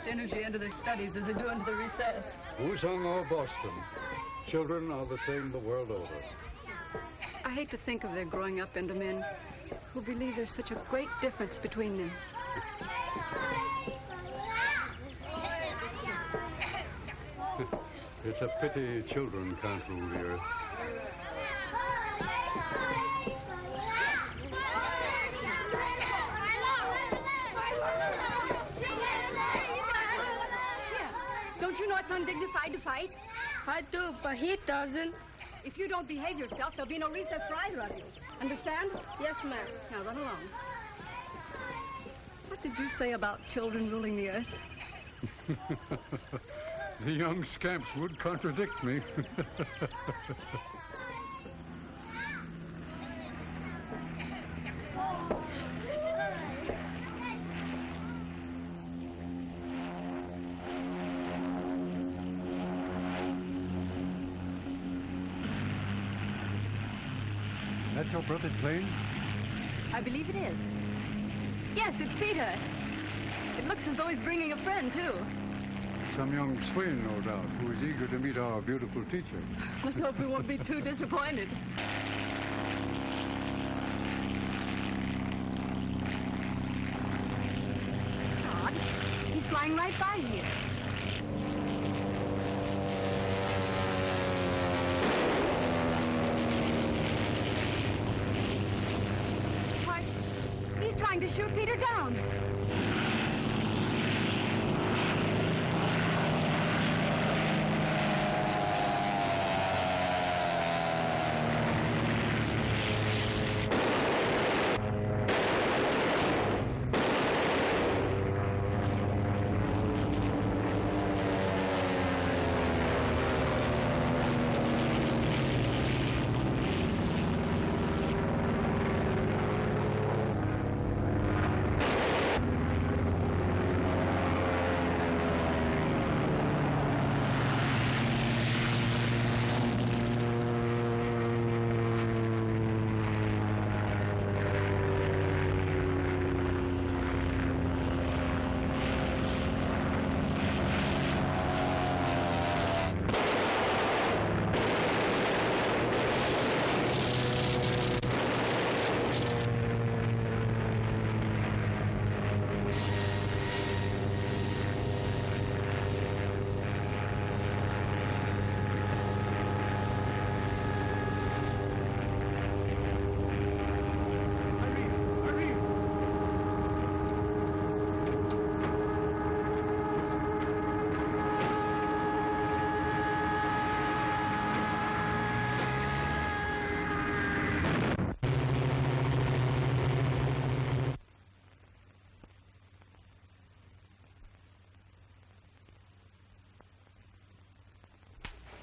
much energy into their studies as they do into the recess. Wusong or Boston, children are the same the world over. I hate to think of their growing up into men who believe there's such a great difference between them. It's a pity children can't rule the earth. Don't you know it's undignified to fight? I do, but he doesn't. If you don't behave yourself, there'll be no recess for either of you. Understand? Yes, ma'am. Now run along. What did you say about children ruling the earth? The young scamps would contradict me. That's your brother's plane? I believe it is. Yes, it's Peter. It looks as though he's bringing a friend, too. Some young swain, no doubt, who is eager to meet our beautiful teacher. Let's hope we won't be too disappointed. Odd. He's flying right by here. Why, he's trying to shoot Peter down.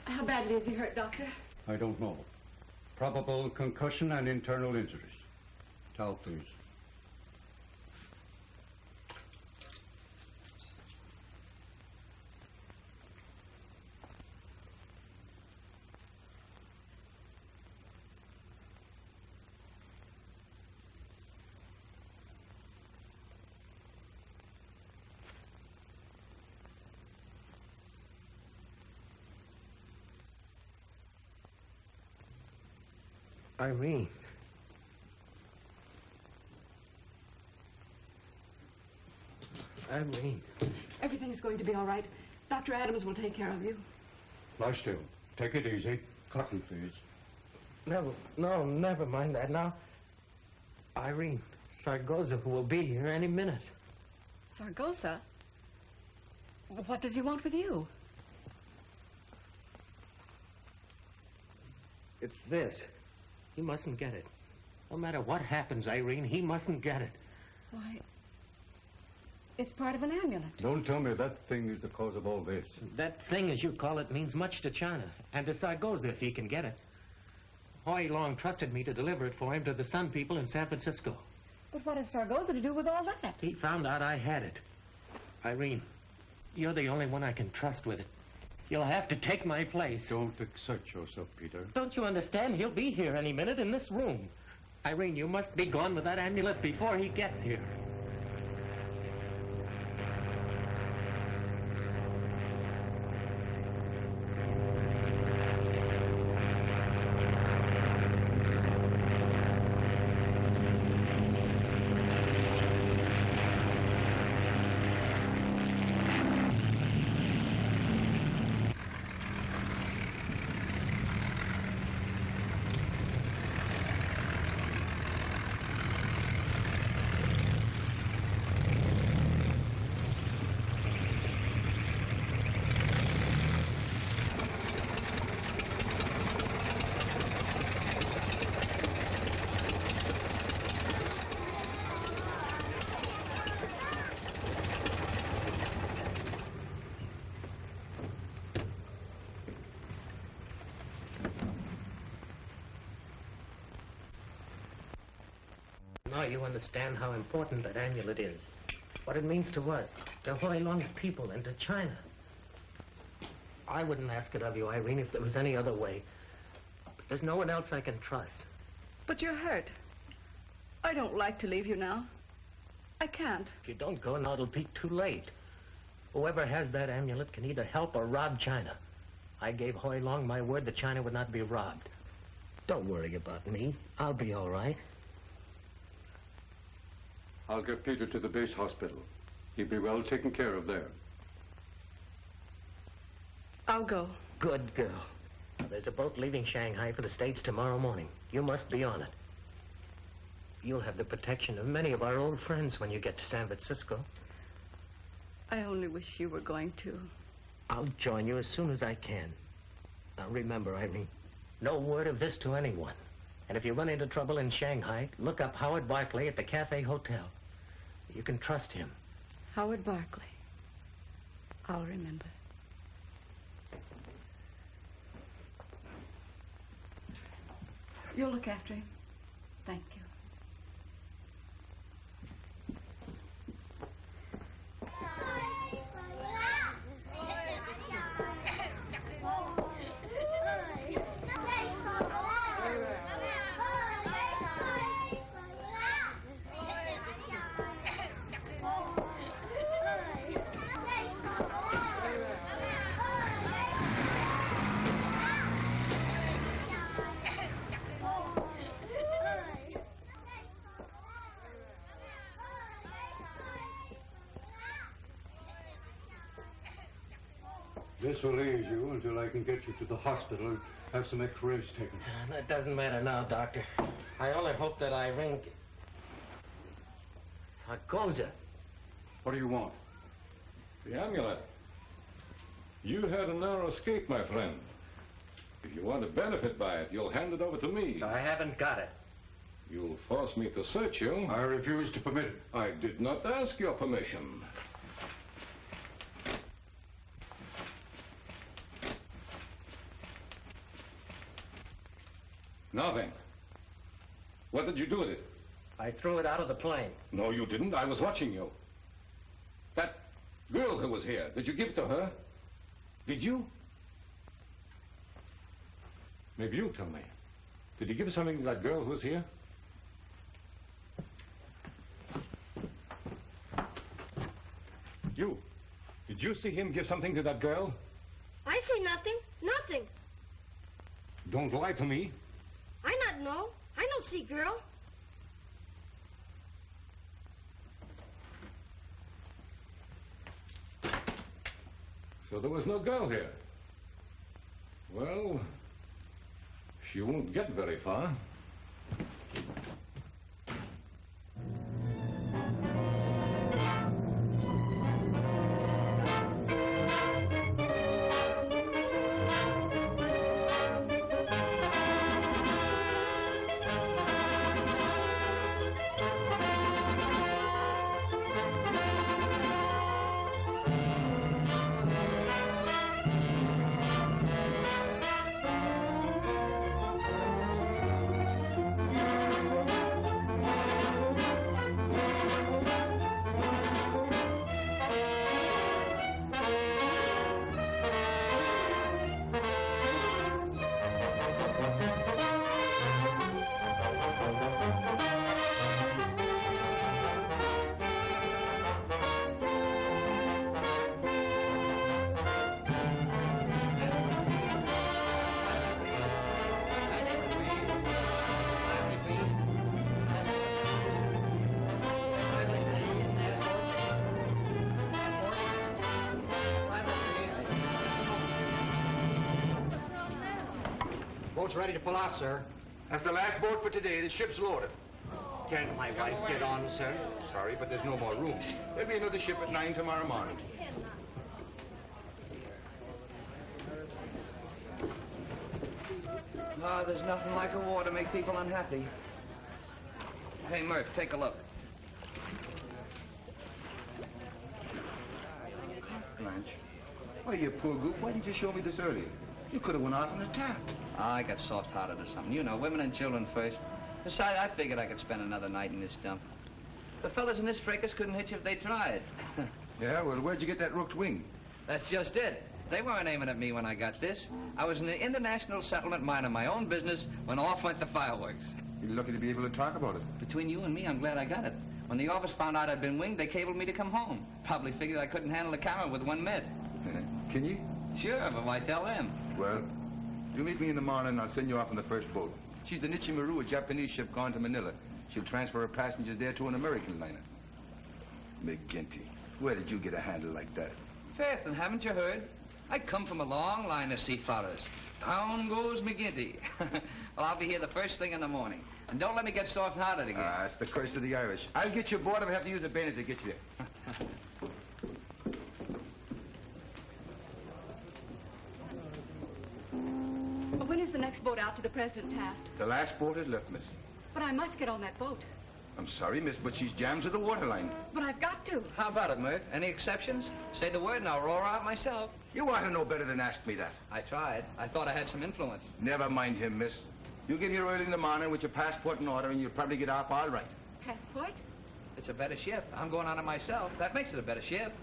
How badly is he hurt, Doctor? I don't know. Probable concussion and internal injuries. Towel, please. Irene. Irene. Everything's going to be all right. Dr. Adams will take care of you. Lie still. Take it easy. Cotton, please. Never mind that now. Irene, Sargoza will be here any minute. Sargoza? What does he want with you? It's this. He mustn't get it. No matter what happens, Irene, he mustn't get it. Why, it's part of an amulet. Don't tell me that thing is the cause of all this. That thing, as you call it, means much to China, and to Sargoza if he can get it. Hoy Long trusted me to deliver it for him to the Sun people in San Francisco. But what has Sargoza to do with all that? He found out I had it. Irene, you're the only one I can trust with it. You'll have to take my place. Don't exert yourself, Peter. Don't you understand? He'll be here any minute in this room. Irene, you must be gone with that amulet before he gets here. Now you understand how important that amulet is. What it means to us, to Hoi Long's people, and to China. I wouldn't ask it of you, Irene, if there was any other way. But there's no one else I can trust. But you're hurt. I don't like to leave you now. I can't. If you don't go, now it'll be too late. Whoever has that amulet can either help or rob China. I gave Hoi Long my word that China would not be robbed. Don't worry about me. I'll be all right. I'll get Peter to the base hospital. He'll be well taken care of there. I'll go. Good girl. Now, there's a boat leaving Shanghai for the States tomorrow morning. You must be on it. You'll have the protection of many of our old friends when you get to San Francisco. I only wish you were going to. I'll join you as soon as I can. Now remember, Irene, no word of this to anyone. And if you run into trouble in Shanghai, look up Howard Barclay at the Cafe Hotel. You can trust him. Howard Barclay. I'll remember. You'll look after him. Thank you. This will ease you until I can get you to the hospital and have some x-rays taken. That doesn't matter now, Doctor. I only hope that Irene... Sarkoza. What do you want? The amulet. You had a narrow escape, my friend. If you want to benefit by it, you'll hand it over to me. I haven't got it. You'll force me to search you. I refuse to permit it. I did not ask your permission. Now then, what did you do with it? I threw it out of the plane. No, you didn't. I was watching you. That girl who was here, did you give it to her? Did you? Maybe you tell me. Did you give something to that girl who was here? You. Did you see him give something to that girl? I see nothing. Nothing. Don't lie to me. I not know. I don't see girl. So there was no girl here. Well, she won't get very far. Boat's ready to pull off, sir. That's the last boat for today. The ship's loaded. Can't my wife get on, sir? Sorry, but there's no more room. There'll be another ship at 9 tomorrow morning. No, there's nothing like a war to make people unhappy. Hey, Murph, take a look. Blanche. Why, you poor goop, why didn't you show me this earlier? You could have went out and attacked. I got soft-hearted or something. You know, women and children first. Besides, I figured I could spend another night in this dump. The fellas in this fracas couldn't hit you if they tried. Yeah, well, where'd you get that rooked wing? That's just it. They weren't aiming at me when I got this. I was in the international settlement minding my own business when off went the fireworks. You're lucky to be able to talk about it. Between you and me, I'm glad I got it. When the office found out I'd been winged, they cabled me to come home. Probably figured I couldn't handle the camera with one mitt. Can you? Sure, but why tell them? Well, you meet me in the morning and I'll send you off on the first boat. She's the Nichimaru, a Japanese ship gone to Manila. She'll transfer her passengers there to an American liner. McGinty, where did you get a handle like that? Faith, and haven't you heard? I come from a long line of seafarers. Down goes McGinty. Well, I'll be here the first thing in the morning. And don't let me get soft-hearted again. Ah, it's the curse of the Irish. I'll get you aboard if I have to use a bayonet to get you there. When is the next boat out to the President Taft? The last boat has left, miss. But I must get on that boat. I'm sorry, miss, but she's jammed to the waterline. But I've got to. How about it, Murph? Any exceptions? Say the word and I'll roar out myself. You ought to know better than ask me that. I tried. I thought I had some influence. Never mind him, miss. You get here early in the morning with your passport in order and you'll probably get off all right. Passport? It's a better ship. I'm going on it myself. That makes it a better ship.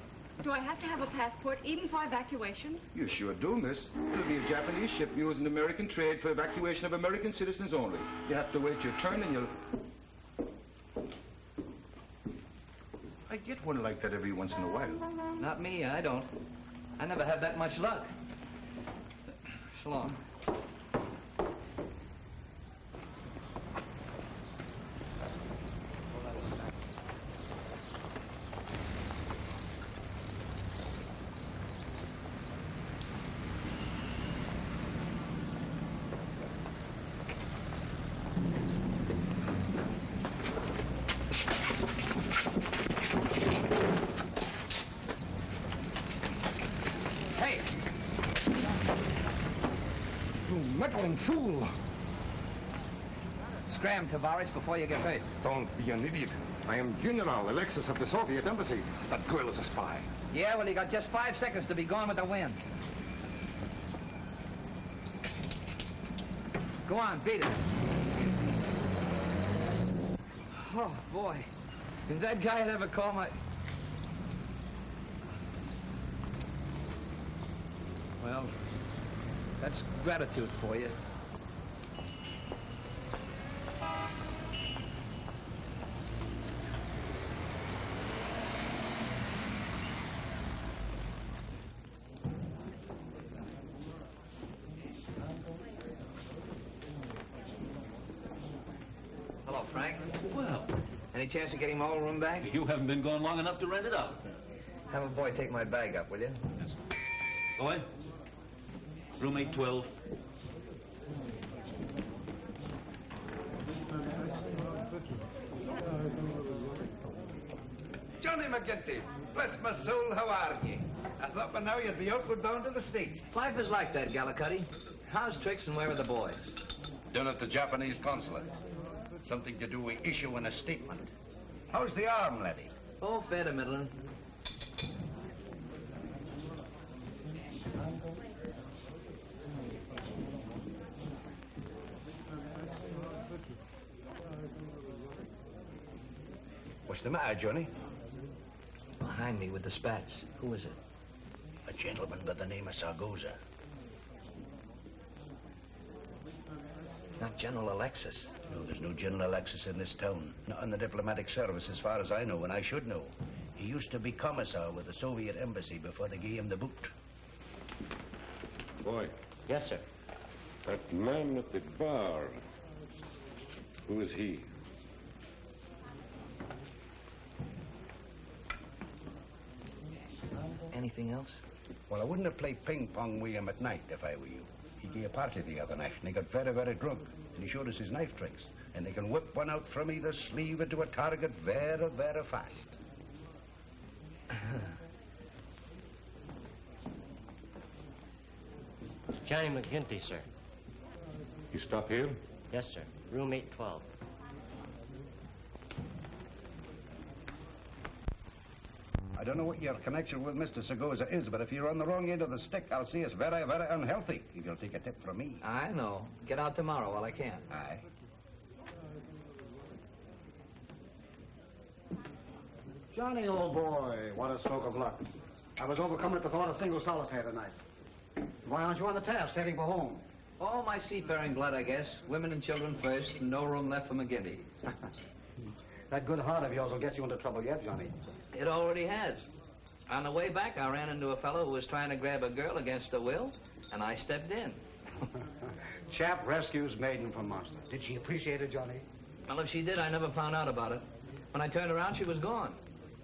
Do I have to have a passport even for evacuation? You sure do, miss. It'll be a Japanese ship using American trade for evacuation of American citizens only. You have to wait your turn and you'll... I get one like that every once in a while. Not me, I don't. I never have that much luck. So long. Meddling fool! Scram, Tavares, before you get hurt. Don't be an idiot. I am General Alexis of the Soviet Embassy. That girl is a spy. Yeah, well, you got just 5 seconds to be gone with the wind. Go on, beat it. Oh, boy. If that guy had ever called my... Well, that's gratitude for you. Hello, Frank. Well, Any chance of getting my old room back? you haven't been gone long enough to rent it out. Have a boy take my bag up, will you? Yes. Boy, room 812. Johnny McGinty, bless my soul, how are ye? I thought by now you'd be outward bound to the States. Life is like that, Gallicuddy. How's Trix and where are the boys? Done at the Japanese consulate. Something to do with issuing a statement. How's the arm, laddie? Oh, fair to middling. What's the matter, Johnny? Behind me with the spats. Who is it? A gentleman by the name of Sargoza. Not General Alexis. No, there's no General Alexis in this town. Not in the diplomatic service as far as I know, and I should know. He used to be commissar with the Soviet embassy before they gave him the boot. Boy, Yes, sir. that man at the bar, who is he? Anything else? Well, I wouldn't have played ping-pong with him at night if I were you. He gave a party the other night, and he got very, very drunk. And he showed us his knife tricks. And he can whip one out from either sleeve into a target very, very fast. Johnny McGinty, sir. He stop here? Yes, sir. Room 812. I don't know what your connection with Mr. Sargoza is, but if you're on the wrong end of the stick, I'll see it's very, very unhealthy, if you'll take a tip from me. I know. Get out tomorrow while I can. Aye. Johnny, old boy, what a stroke of luck. I was overcome at the thought of single solitaire tonight. Why aren't you on the taff, sailing for home? Oh, my seafaring blood, I guess. Women and children first, and no room left for McGinty. That good heart of yours will get you into trouble yet, Johnny. It already has. On the way back, I ran into a fellow who was trying to grab a girl against her will, and I stepped in. Chap rescues maiden from monster. Did she appreciate it, Johnny? Well, if she did, I never found out about it. When I turned around, she was gone.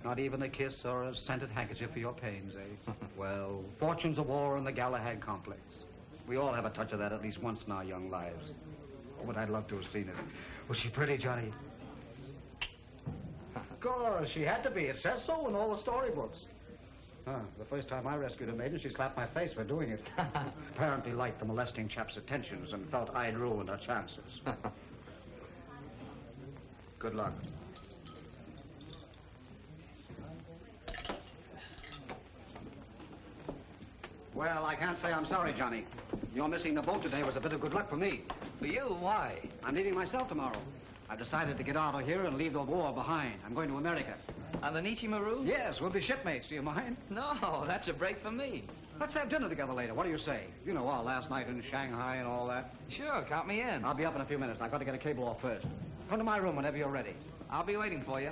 Not even a kiss or a scented handkerchief for your pains, eh? Well, fortunes of war and the Galahad complex. We all have a touch of that at least once in our young lives. Oh, but I'd love to have seen it. Was she pretty, Johnny? Of course, she had to be. It says so in all the storybooks. The first time I rescued a maiden, she slapped my face for doing it. Apparently liked the molesting chap's attentions and felt I'd ruined her chances. Good luck. Well, I can't say I'm sorry, Johnny. Your missing the boat today was a bit of good luck for me. For you? Why? I'm leaving myself tomorrow. I've decided to get out of here and leave the war behind. I'm going to America. On the Nietzsche Maru? Yes, we'll be shipmates. Do you mind? No, that's a break for me. Let's have dinner together later. What do you say? You know, our last night in Shanghai and all that. Sure, count me in. I'll be up in a few minutes. I've got to get a cable off first. Come to my room whenever you're ready. I'll be waiting for you.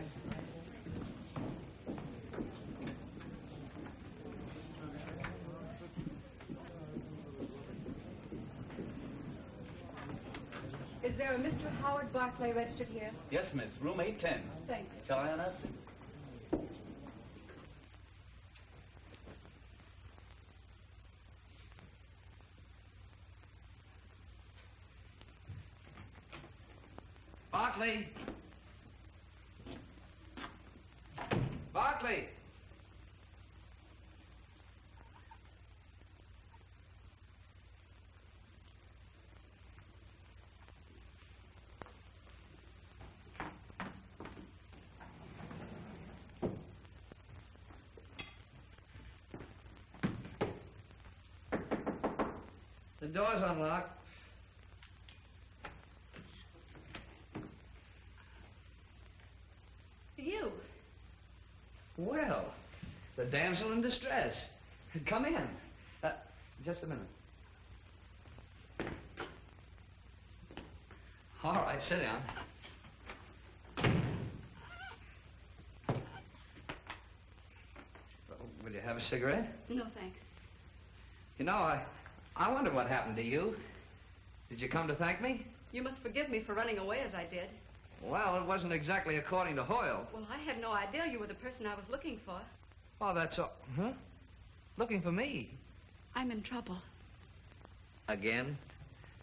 Is there a Mr. Howard Barclay registered here? Yes, miss. Room 810. Thank you. Shall I announce it? Barclay! Barclay! The door's unlocked. You? Well, the damsel in distress. Come in. Just a minute. All right, sit down. Will you have a cigarette? No, thanks. You know, I wonder what happened to you. Did you come to thank me? You must forgive me for running away as I did. Well, it wasn't exactly according to Hoyle. Well, I had no idea you were the person I was looking for. Oh, that's all. Huh? Looking for me? I'm in trouble. Again?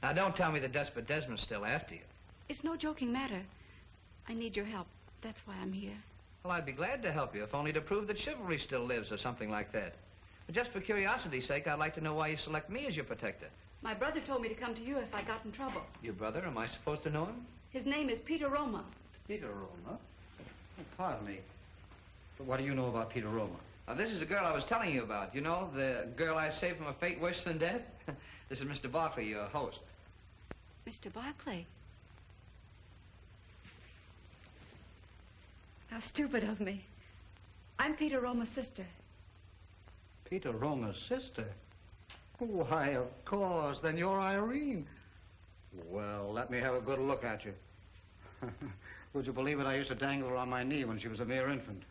Now, don't tell me the Desperate Desmond's still after you. It's no joking matter. I need your help. That's why I'm here. Well, I'd be glad to help you, if only to prove that chivalry still lives or something like that. But just for curiosity's sake, I'd like to know why you select me as your protector. My brother told me to come to you if I got in trouble. Your brother? Am I supposed to know him? His name is Peter Roma. Peter Roma? Oh, pardon me. But what do you know about Peter Roma? Now, this is the girl I was telling you about. You know, the girl I saved from a fate worse than death? This is Mr. Barclay, your host. Mr. Barclay? How stupid of me. I'm Peter Roma's sister. Peter Roma's sister? Why, of course. Then you're Irene. Well, let me have a good look at you. Would you believe it? I used to dangle her on my knee when she was a mere infant.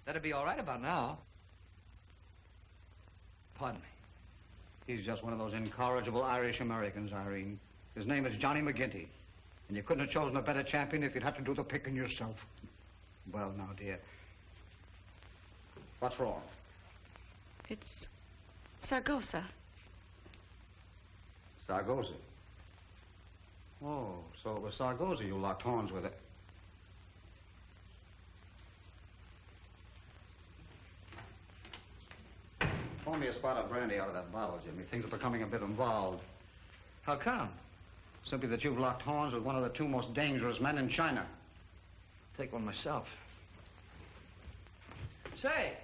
That'd be all right about now. Pardon me. He's just one of those incorrigible Irish Americans, Irene. His name is Johnny McGinty. And you couldn't have chosen a better champion if you'd had to do the picking yourself. Well, now, dear. What's wrong? It's Sargosa. Sargosa? Oh, so it was Sargosa you locked horns with it. Pour me a spot of brandy out of that bottle, Jimmy. Things are becoming a bit involved. How come? Simply that you've locked horns with one of the two most dangerous men in China. Take one myself. Say,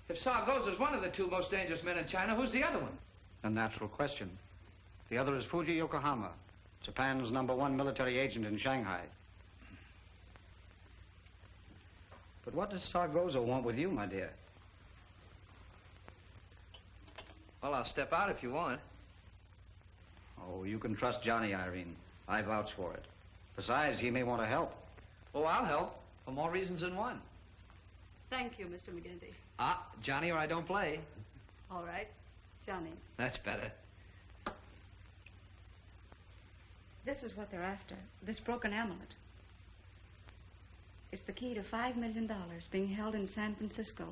if Sargosa's one of the two most dangerous men in China, who's the other one? A natural question. The other is Fuji Yokohama, Japan's #1 military agent in Shanghai. But what does Sargozo want with you, my dear? Well, I'll step out if you want. Oh, you can trust Johnny, Irene. I vouch for it. Besides, he may want to help. Oh, I'll help. For more reasons than one. Thank you, Mr. McGinty. Ah, Johnny or I don't play. All right, Johnny. That's better. This is what they're after, this broken amulet. It's the key to $5 million being held in San Francisco.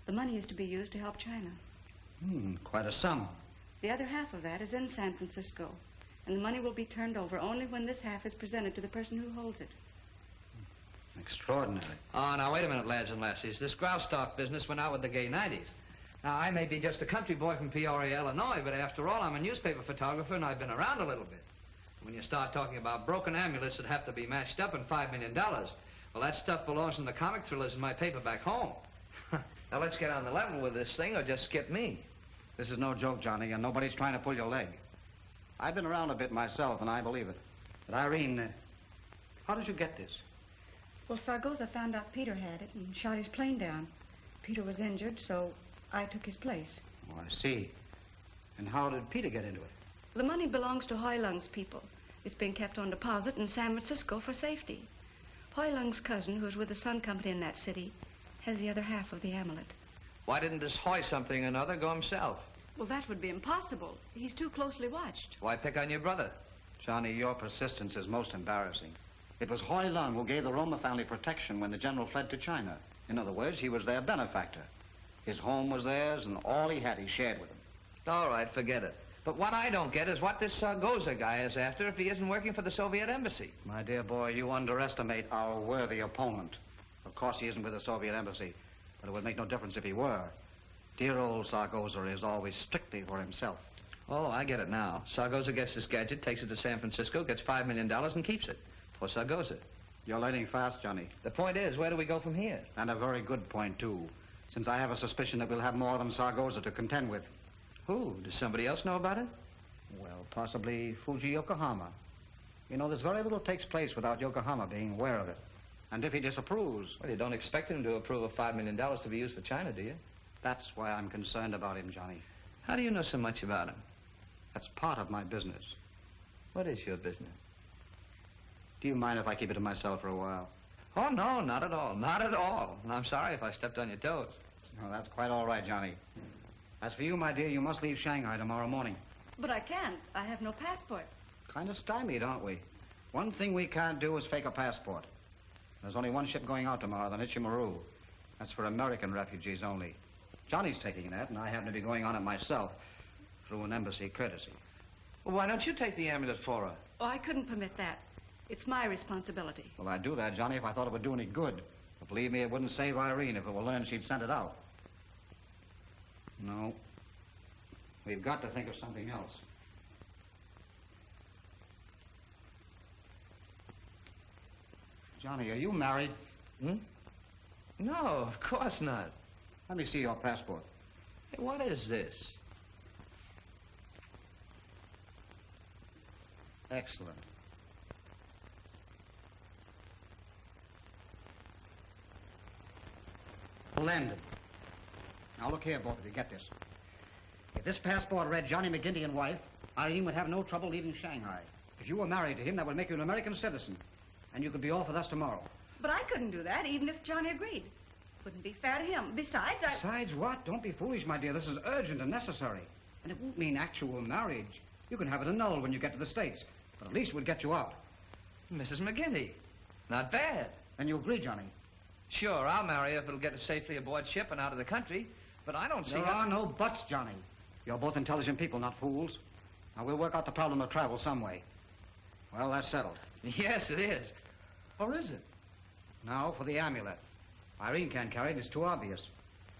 The money is to be used to help China. Quite a sum. The other half of that is in San Francisco, and the money will be turned over only when this half is presented to the person who holds it. Extraordinary. Oh, now, wait a minute, lads and lassies. This grouse stock business went out with the gay 90s. Now, I may be just a country boy from Peoria, Illinois, but after all, I'm a newspaper photographer, and I've been around a little bit. When you start talking about broken amulets that have to be matched up in $5 million, well, that stuff belongs in the comic thrillers in my paper back home. Now, let's get on the level with this thing or just skip me. This is no joke, Johnny, and nobody's trying to pull your leg. I've been around a bit myself, and I believe it. But, Irene, how did you get this? Well, Sargoza found out Peter had it and shot his plane down. Peter was injured, so I took his place. Oh, I see. And how did Peter get into it? The money belongs to Hoi Lung's people. It's being kept on deposit in San Francisco for safety. Hoi Lung's cousin, who is with the Sun Company in that city, has the other half of the amulet. Why didn't this Hoy something or another go himself? Well, that would be impossible. He's too closely watched. Why pick on your brother? Johnny, your persistence is most embarrassing. It was Hoi Lung who gave the Roma family protection when the general fled to China. In other words, he was their benefactor. His home was theirs, and all he had he shared with them. All right, forget it. But what I don't get is what this Sargoza guy is after if he isn't working for the Soviet embassy. My dear boy, you underestimate our worthy opponent. Of course, he isn't with the Soviet embassy, but it would make no difference if he were. Dear old Sargoza is always strictly for himself. Oh, I get it now. Sargoza gets this gadget, takes it to San Francisco, gets $5 million, and keeps it. For Sargoza. You're learning fast, Johnny. The point is, where do we go from here? And a very good point, too, since I have a suspicion that we'll have more than Sargoza to contend with. Who? Does somebody else know about it? Well, possibly Fuji Yokohama. You know, there's very little takes place without Yokohama being aware of it. And if he disapproves... Well, you don't expect him to approve of $5 million to be used for China, do you? That's why I'm concerned about him, Johnny. How do you know so much about him? That's part of my business. What is your business? Do you mind if I keep it to myself for a while? Oh, no, not at all. Not at all. And I'm sorry if I stepped on your toes. No, that's quite all right, Johnny. As for you, my dear, you must leave Shanghai tomorrow morning. But I can't. I have no passport. Kind of stymied, aren't we? One thing we can't do is fake a passport. There's only one ship going out tomorrow, the Nichimaru. That's for American refugees only. Johnny's taking that, and I happen to be going on it myself through an embassy courtesy. Well, why don't you take the amulet for her? Oh, I couldn't permit that. It's my responsibility. Well, I'd do that, Johnny, if I thought it would do any good. But believe me, it wouldn't save Irene if it were learned she'd sent it out. No. We've got to think of something else. Johnny, are you married? Hmm? No, of course not. Let me see your passport. Hey, what is this? Excellent. Splendid. Now, look here, both of you, get this. If this passport read Johnny McGinty and wife, Irene would have no trouble leaving Shanghai. If you were married to him, that would make you an American citizen, and you could be off with us tomorrow. But I couldn't do that, even if Johnny agreed. Wouldn't be fair to him. Besides, Besides what? Don't be foolish, my dear. This is urgent and necessary. And it won't mean actual marriage. You can have it annulled when you get to the States, but at least it would get you out. Mrs. McGinty. Not bad. And you agree, Johnny? Sure, I'll marry her if it'll get us safely aboard ship and out of the country. But I don't see There are no buts, Johnny. You're both intelligent people, not fools. Now, we'll work out the problem of travel some way. Well, that's settled. Yes, it is. Or is it? Now, for the amulet. Irene can't carry it. It's too obvious.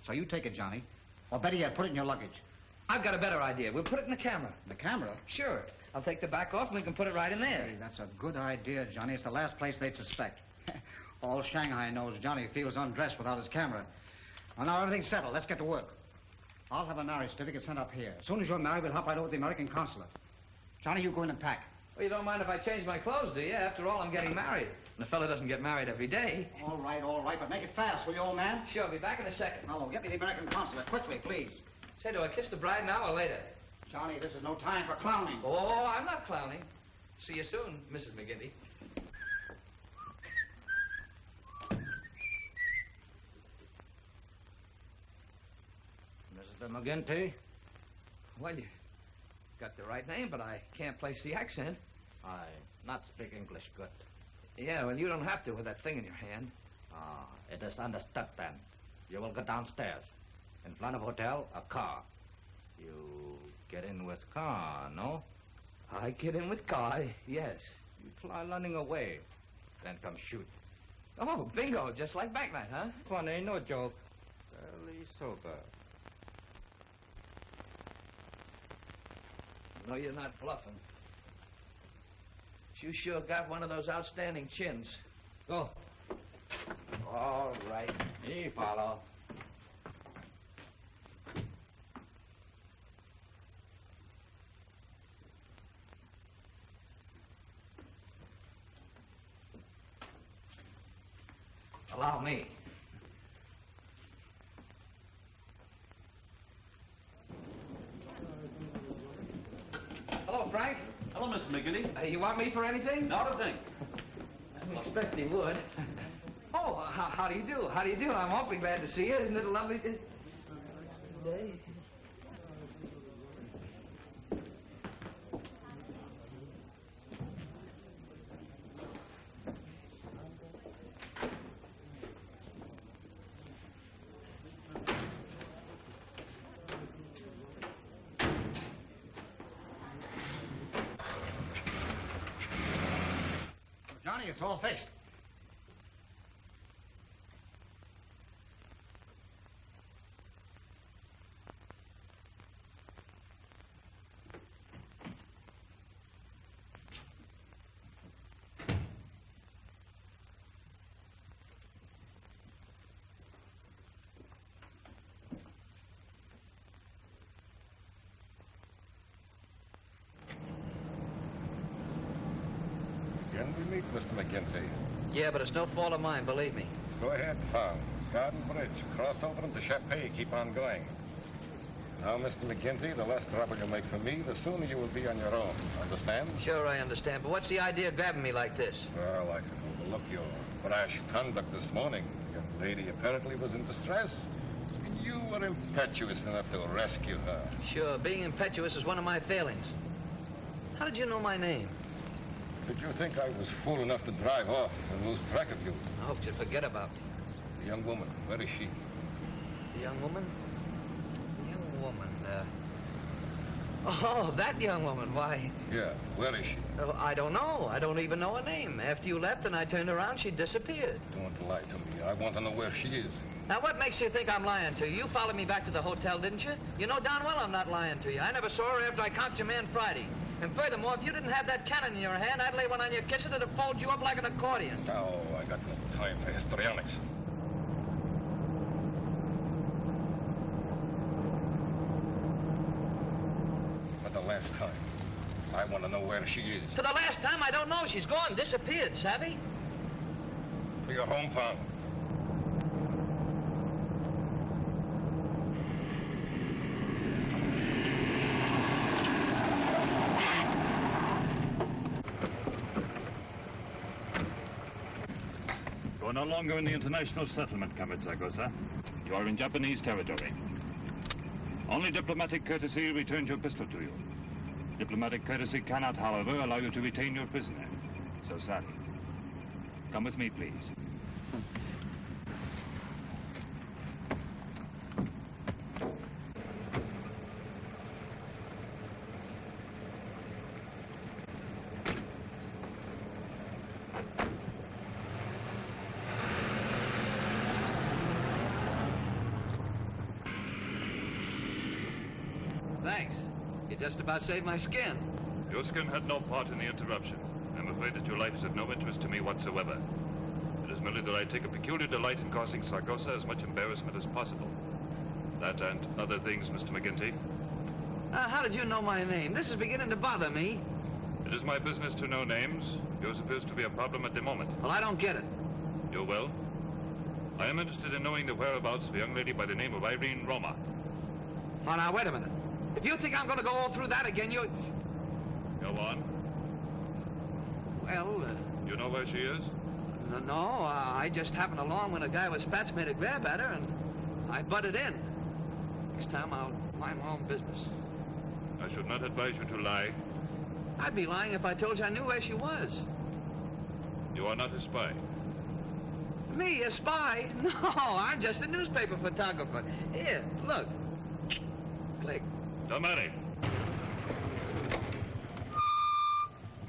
So you take it, Johnny. Or better yet, put it in your luggage. I've got a better idea. We'll put it in the camera. The camera? Sure. I'll take the back off and we can put it right in there. Hey, that's a good idea, Johnny. It's the last place they'd suspect. All Shanghai knows Johnny feels undressed without his camera. Well, now everything's settled. Let's get to work. I'll have a marriage certificate sent up here. As soon as you're married, we'll hop right over to the American consulate. Johnny, you go in and pack. Well, you don't mind if I change my clothes, do you? After all, I'm getting married. And a fella doesn't get married every day. All right, but make it fast, will you, old man? Sure, I'll be back in a second. Oh, get me the American consulate, quickly, please. Say, do I kiss the bride now or later? Johnny, this is no time for clowning. Oh, I'm not clowning. See you soon, Mrs. McGinty. Mr. McGinty? Well, you got the right name, but I can't place the accent. I not speak English good. Yeah, well, you don't have to with that thing in your hand. Ah, it is understood then. You will go downstairs. In front of hotel, a car. You get in with car, no? I get in with car, yes. You try running away, then come shoot. Oh, bingo, just like back night, huh? Funny, no joke. Fairly sober. No, you're not bluffing. You sure got one of those outstanding chins. Go. All right. Me follow. Allow me. Hello, Frank. Hello, Mr. McGinty. You want me for anything? Not a thing. I didn't expect he would. Oh, how do you do? How do you do? I'm awfully glad to see you. Isn't it a lovely day? Johnny, it's all fixed. Again we meet, Mr. McGinty. Yeah, but it's no fault of mine, believe me. Go ahead, Tom. Garden Bridge. Cross over into Chappé. Keep on going. Now, Mr. McGinty, the less trouble you make for me, the sooner you will be on your own. Understand? Sure, I understand. But what's the idea of grabbing me like this? Well, I can overlook your brash conduct this morning. The young lady apparently was in distress. And you were impetuous enough to rescue her. Sure, being impetuous is one of my failings. How did you know my name? Did you think I was fool enough to drive off and lose track of you? I hoped you'd forget about me. The young woman, where is she? The young woman? Oh, that young woman, why? Yeah, where is she? Oh, I don't know. I don't even know her name. After you left and I turned around, she disappeared. Don't lie to me. I want to know where she is. Now, what makes you think I'm lying to you? You followed me back to the hotel, didn't you? You know darn well I'm not lying to you. I never saw her after I conked your man Friday. And furthermore, if you didn't have that cannon in your hand, I'd lay one on your kiss and it'd fold you up like an accordion. Oh, I got no time for histrionics. For the last time, I want to know where she is. For the last time, I don't know. She's gone, disappeared, savvy? For your hometown. You are no longer in the international settlement, Kamitsago-san. You are in Japanese territory. Only diplomatic courtesy returns your pistol to you. Diplomatic courtesy cannot, however, allow you to retain your prisoner. So sorry. Come with me, please. Thanks. You just about saved my skin. Your skin had no part in the interruption. I'm afraid that your life is of no interest to me whatsoever. It is merely that I take a peculiar delight in causing Sargosa as much embarrassment as possible. That and other things, Mr. McGinty. How did you know my name? This is beginning to bother me. It is my business to know names. Yours appears to be a problem at the moment. Well, I don't get it. You will? I am interested in knowing the whereabouts of a young lady by the name of Irene Roma. Oh, now, wait a minute. If you think I'm going to go all through that again, you... Go on. Well, You know where she is? no, I just happened along when a guy with spats made a grab at her, and I butted in. Next time, I'll mind my own business. I should not advise you to lie. I'd be lying if I told you I knew where she was. You are not a spy. Me, a spy? No, I'm just a newspaper photographer. Here, look. Click. The money.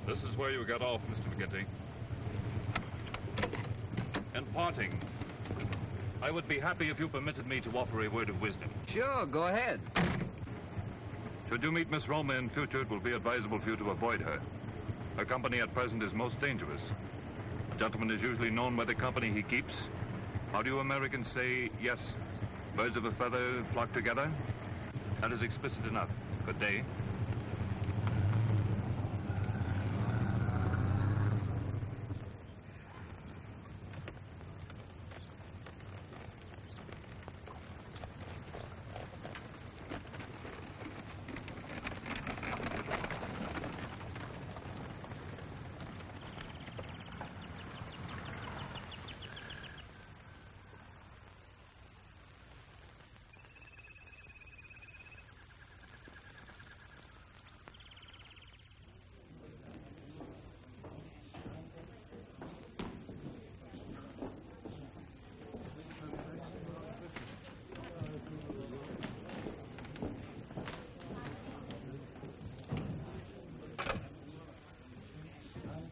This is where you get off, Mr. McGinty. In parting, I would be happy if you permitted me to offer a word of wisdom. Sure, go ahead. Should you meet Miss Roma in future, it will be advisable for you to avoid her. Her company at present is most dangerous. A gentleman is usually known by the company he keeps. How do you Americans say, yes, birds of a feather flock together? That is explicit enough. Good day.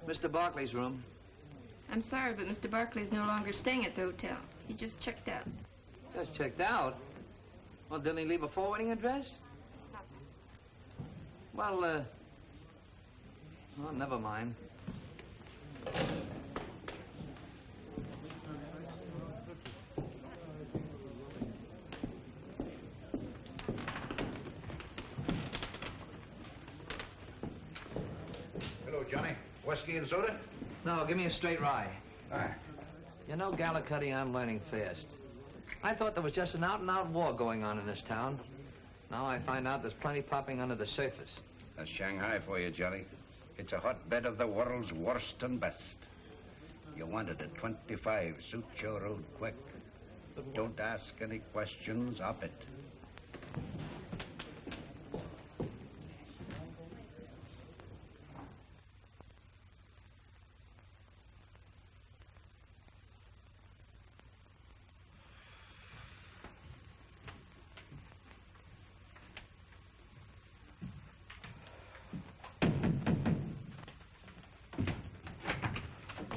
Mr. Barkley's room. I'm sorry, but Mr. Barkley's no longer staying at the hotel. He just checked out. Just checked out? Well, didn't he leave a forwarding address? Well, never mind. Hello, Johnny. Whiskey and soda? No, give me a straight rye. Aye. You know, Gallicuddy, I'm learning fast. I thought there was just an out-and-out war going on in this town. Now I find out there's plenty popping under the surface. That's Shanghai for you, Johnny. It's a hotbed of the world's worst and best. You wanted a 25. Suit your road quick. Don't ask any questions. Up it.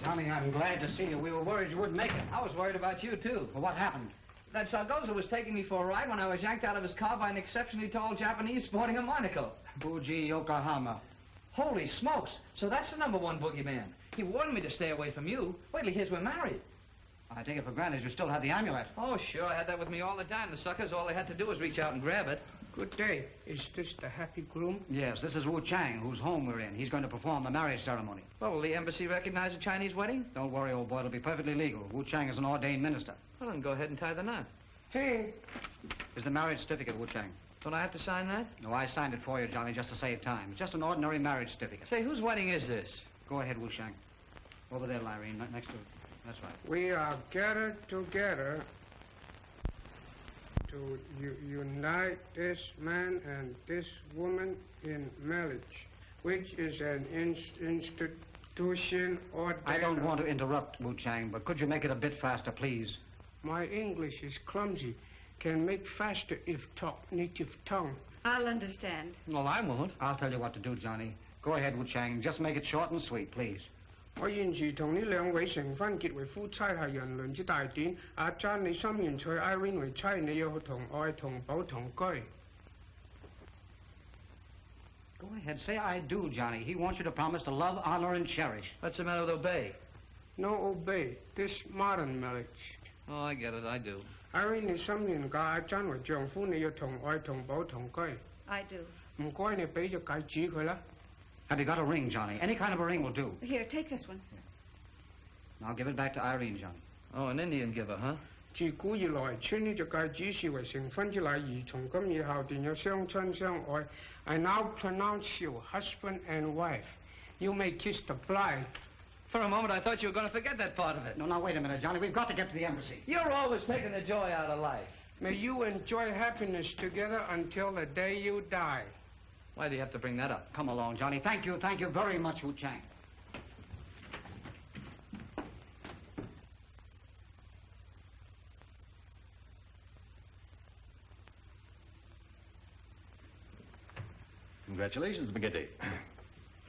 Johnny, I'm glad to see you. We were worried you wouldn't make it. I was worried about you, too. Well, what happened? That Sargoza was taking me for a ride when I was yanked out of his car by an exceptionally tall Japanese sporting a monocle. Fuji, Yokohama. Holy smokes. So that's the #1 boogeyman. He warned me to stay away from you. Wait till he hears we're married. I take it for granted you still have the amulet. Oh, sure. I had that with me all the time. The suckers, all they had to do was reach out and grab it. Good day. Is this the happy groom? Yes, this is Wu Chang, whose home we're in. He's going to perform the marriage ceremony. Well, will the embassy recognize a Chinese wedding? Don't worry, old boy. It'll be perfectly legal. Wu Chang is an ordained minister. Well, then go ahead and tie the knot. Hey. Is the marriage certificate, Wu Chang? Don't I have to sign that? No, I signed it for you, Johnny, just to save time. It's just an ordinary marriage certificate. Say, whose wedding is this? Go ahead, Wu Chang. Over there, Lyrene, right next to it. That's right. We are gathered together to unite this man and this woman in marriage, which is an institution ordained... I don't want to interrupt, Wu Chang, but could you make it a bit faster, please? My English is clumsy. Can make faster if talk native tongue. I'll understand. Well, I won't. I'll tell you what to do, Johnny. Go ahead, Wu Chang. Just make it short and sweet, please. 我現時同呢兩位成婚結為夫妻係人倫之大典。阿珍，你心願娶 Irene 為妻，你要同愛同保同居。Go ahead, say I do, Johnny. He wants you to promise to love, honor, and cherish. What's the matter with obey? No obey. This modern marriage. Oh, I get it. I do. Irene 你心願嫁阿珍為丈夫，你要同愛同保同居。I do. 唔該，你俾隻戒指佢啦。Have you got a ring, Johnny? Any kind of a ring will do. Here, take this one. I'll give it back to Irene, Johnny. Oh, an Indian giver, huh? 自古以來，穿呢隻戒指視為成婚之禮儀，從今以後便有相親相愛。I now pronounce you husband and wife. You may kiss the bride. For a moment, I thought you were going to forget that part of it. No, now, wait a minute, Johnny. We've got to get to the embassy. You're always taking the joy out of life. May you enjoy happiness together until the day you die. Why do you have to bring that up? Come along, Johnny. Thank you very much, Wu Chang. Congratulations, McGinty.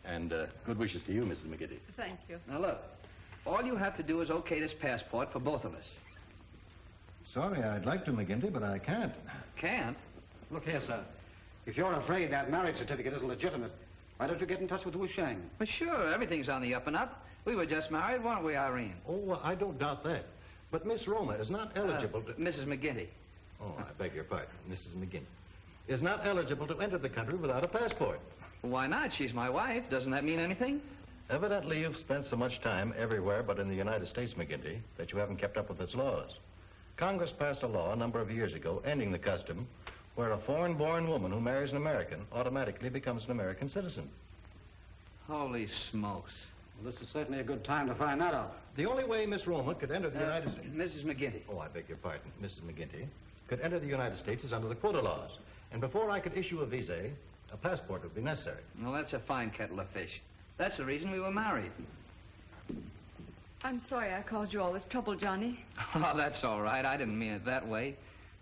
And good wishes to you, Mrs. McGinty. Thank you. Now, look, all you have to do is okay this passport for both of us. Sorry, I'd like to, McGinty, but I can't. Can't? Look here, sir. If you're afraid that marriage certificate isn't legitimate, why don't you get in touch with Wu Shang? Well, sure, everything's on the up and up. We were just married, weren't we, Irene? Oh, well, I don't doubt that. But Miss Roma is not eligible to... Mrs. McGinty. Oh, I beg your pardon, Mrs. McGinty. Is not eligible to enter the country without a passport. Why not? She's my wife. Doesn't that mean anything? Evidently, you've spent so much time everywhere but in the United States, McGinty, that you haven't kept up with its laws. Congress passed a law a number of years ago ending the custom where a foreign-born woman who marries an American automatically becomes an American citizen. Holy smokes. Well, this is certainly a good time to find that out. The only way Miss Roma could enter the United States... Mrs. McGinty. Oh, I beg your pardon, Mrs. McGinty. Could enter the United States is under the quota laws. And before I could issue a visa, a passport would be necessary. Well, that's a fine kettle of fish. That's the reason we were married. I'm sorry I caused you all this trouble, Johnny. Oh, that's all right. I didn't mean it that way.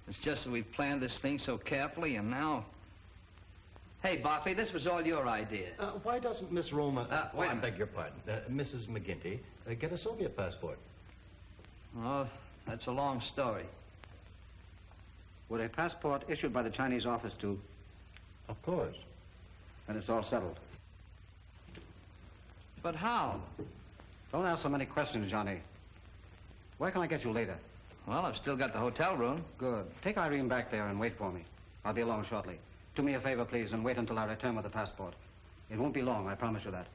It's just that we planned this thing so carefully, and now... Hey, Boffy, this was all your idea. Why doesn't Miss Roma... wait a I minute. beg your pardon. Mrs. McGinty, get a Soviet passport. Oh, that's a long story. Would a passport issued by the Chinese office do? Of course. Then it's all settled. But how? Don't ask so many questions, Johnny. Where can I get you later? Well, I've still got the hotel room. Good. Take Irene back there and wait for me. I'll be along shortly. Do me a favor, please, and wait until I return with the passport. It won't be long, I promise you that.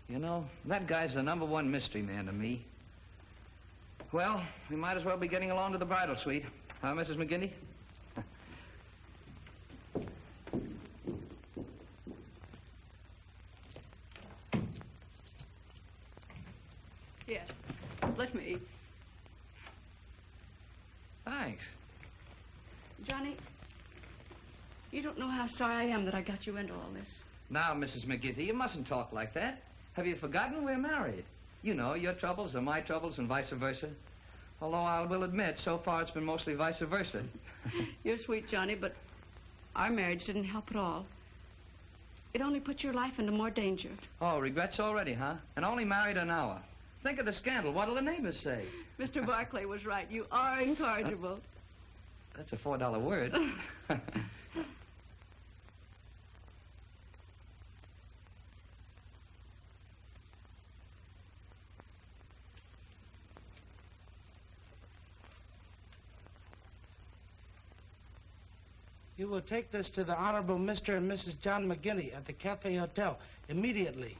You know, that guy's the #1 mystery man to me. Well, we might as well be getting along to the bridal suite. Huh, Mrs. McGinty? Yes. Let me. Thanks. Johnny, you don't know how sorry I am that I got you into all this. Now, Mrs. McGinty, you mustn't talk like that. Have you forgotten we're married? You know, your troubles are my troubles and vice versa. Although I will admit, so far it's been mostly vice versa. You're sweet, Johnny, but our marriage didn't help at all. It only put your life into more danger. Oh, regrets already, huh? And only married an hour. Think of the scandal. What'll the neighbors say? Mr. Barclay was right. You are incorrigible. That's a $4 word. You will take this to the Honorable Mr. and Mrs. John McGinty at the Cafe Hotel immediately.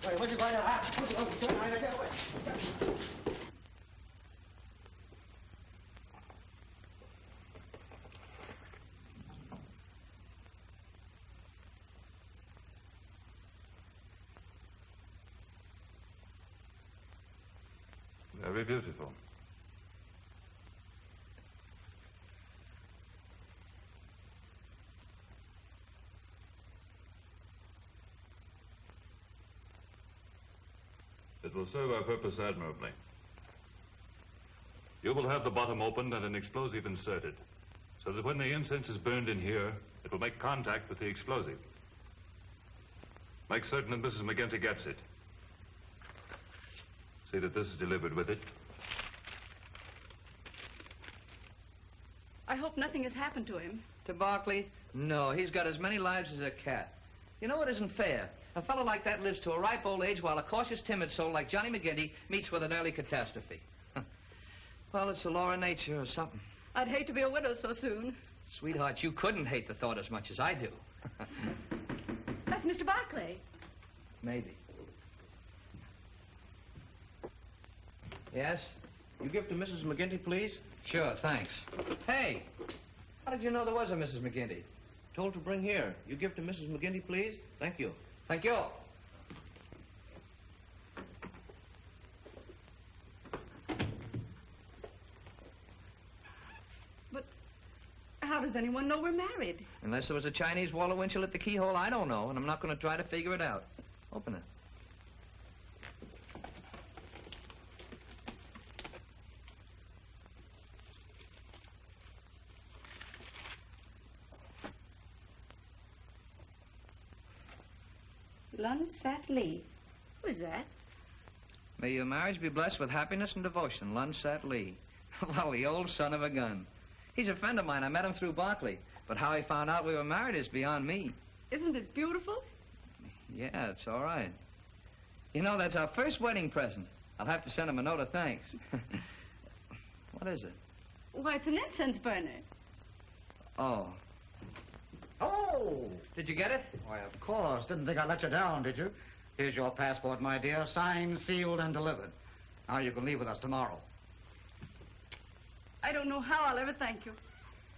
Wait, what you going to have? What you going to do? Get away. Very beautiful. It will serve our purpose admirably. You will have the bottom opened and an explosive inserted, so that when the incense is burned in here, it will make contact with the explosive. Make certain that Mrs. McGinty gets it. See that this is delivered with it. I hope nothing has happened to him. To Barkley? No, he's got as many lives as a cat. You know, it isn't fair. A fellow like that lives to a ripe old age while a cautious, timid soul like Johnny McGinty meets with an early catastrophe. Well, it's the law of nature or something. I'd hate to be a widow so soon. Sweetheart, you couldn't hate the thought as much as I do. That's Mr. Barclay. Maybe. Yes? You give to Mrs. McGinty, please? Sure, thanks. Hey, how did you know there was a Mrs. McGinty? Told to bring here. You give to Mrs. McGinty, please? Thank you. Thank you. But how does anyone know we're married? Unless there was a Chinese Walter Winchell at the keyhole, I don't know, and I'm not going to try to figure it out. Open it. Lun Sat Lee. Who is that? May your marriage be blessed with happiness and devotion, Lun Sat Lee. Well, the old son of a gun. He's a friend of mine. I met him through Barkley. But how he found out we were married is beyond me. Isn't it beautiful? Yeah, it's all right. You know, that's our first wedding present. I'll have to send him a note of thanks. What is it? Why, it's an incense burner. Oh. Oh! Did you get it? Why, of course. Didn't think I'd let you down, did you? Here's your passport, my dear. Signed, sealed, and delivered. Now you can leave with us tomorrow. I don't know how I'll ever thank you.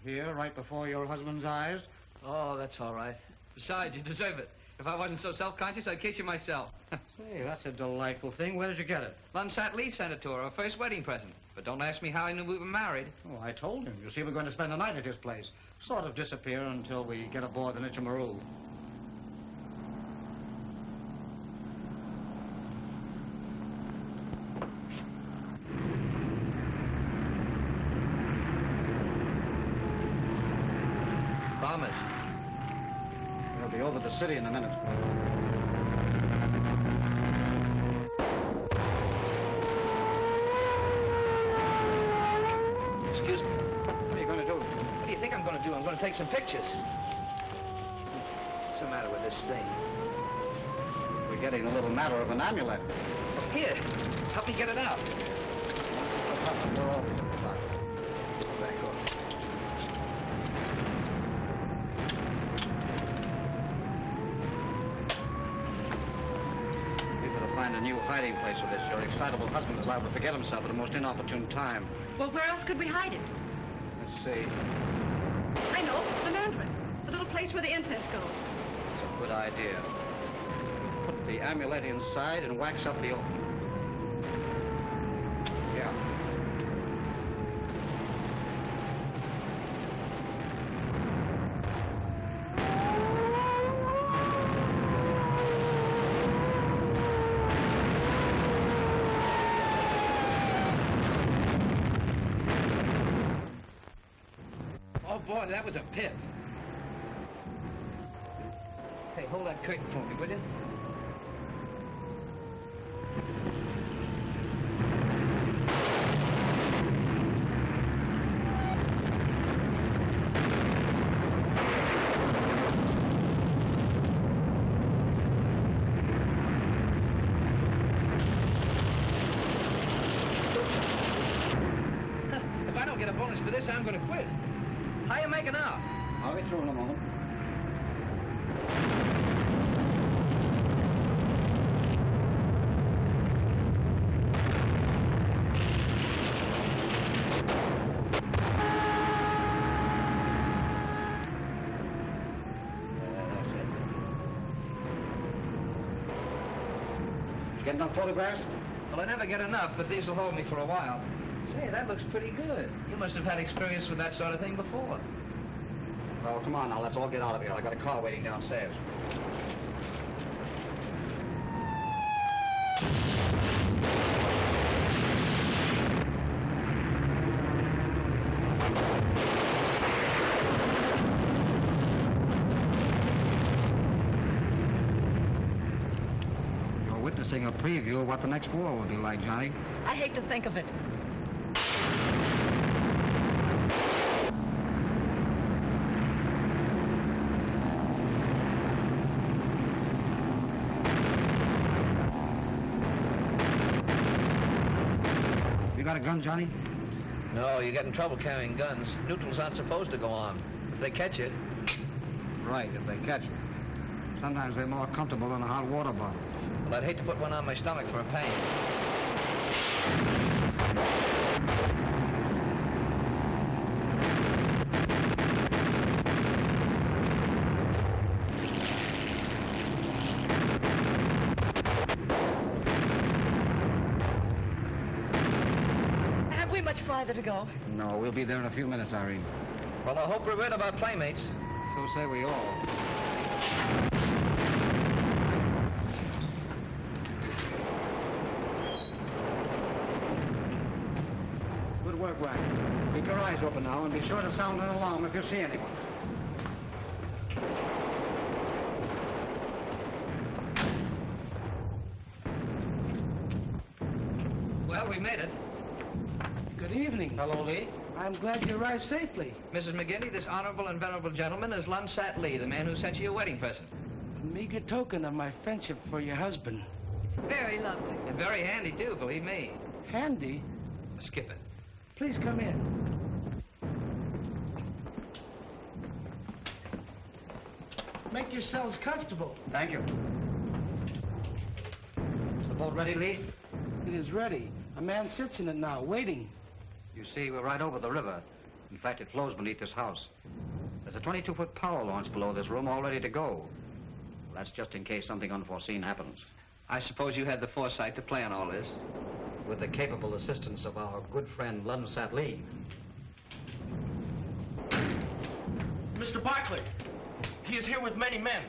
Here, right before your husband's eyes. Oh, that's all right. Besides, you deserve it. If I wasn't so self-conscious, I'd kiss you myself. Say, that's a delightful thing. Where did you get it? Lun Sat Lee sent it to her, her first wedding present. But don't ask me how he knew we were married. Oh, I told him. You see, we're going to spend the night at his place. Sort of disappear until we get aboard the Nichimaru. Promise. We'll be over the city in a minute. Excuse me. What are you going to do? What do you think I'm going to do? I'm going to take some pictures. What's the matter with this thing? We're getting a little matter of an amulet. Here, help me get it out. We're all back off. We better find a new hiding place for this. Your excitable husband is liable to forget himself at the most inopportune time. Well, where else could we hide it? Let's see. I know, the mandarin. The little place where the incense goes. It's a good idea. Put the amulet inside and wax up the opening. Yeah. Oh, boy, that was a pip. Hey, hold that curtain for me, will you? If I don't get a bonus for this, I'm going to quit. How you making out? I'll be through in a moment. Get enough photographs? Well, I never get enough, but these will hold me for a while. Say, that looks pretty good. You must have had experience with that sort of thing before. Well, come on now, let's all get out of here. I got a car waiting downstairs. You're witnessing a preview of what the next war will be like, Johnny. I hate to think of it. got a gun, Johnny? No, you get in trouble carrying guns. Neutrals aren't supposed to go on. If they catch you. Right, if they catch you. Sometimes they're more comfortable than a hot water bottle. Well, I'd hate to put one on my stomach for a pain. Have we much farther to go? No, we'll be there in a few minutes, Irene. Well, I hope we're rid of our playmates. So say we all. Good work, Ryan. Keep your eyes open now and be sure to sound an alarm if you see anyone. Well, we made it. Good evening. Hello, Lee. I'm glad you arrived safely. Mrs. McGinty, this honorable and venerable gentleman is Lunsat Lee, the man who sent you your wedding present. A meager token of my friendship for your husband. Very lovely. And very handy, too, believe me. Handy? Skip it. Please come in. Make yourselves comfortable. Thank you. Is the boat ready, Lee? It is ready. A man sits in it now, waiting. You see, we're right over the river. In fact, it flows beneath this house. There's a 22-foot power launch below this room all ready to go. Well, that's just in case something unforeseen happens. I suppose you had the foresight to plan all this. With the capable assistance of our good friend Lunsat Lee. Mr. Barclay, he is here with many men.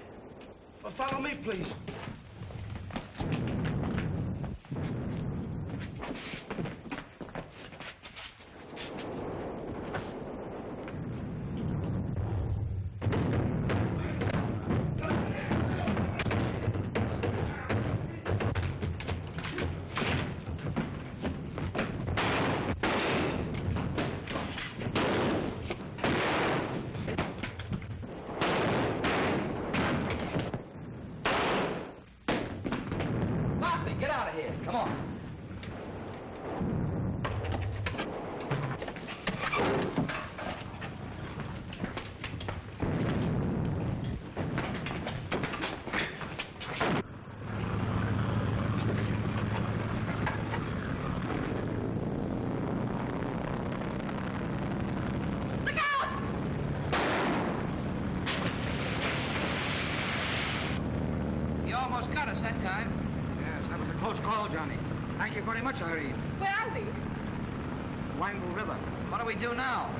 Follow me, please. Get out of here. Come on. Look out! You almost got us that time. That was a close call, Johnny. Thank you very much, Irene. Where are we? Wyandotte River. What do we do now?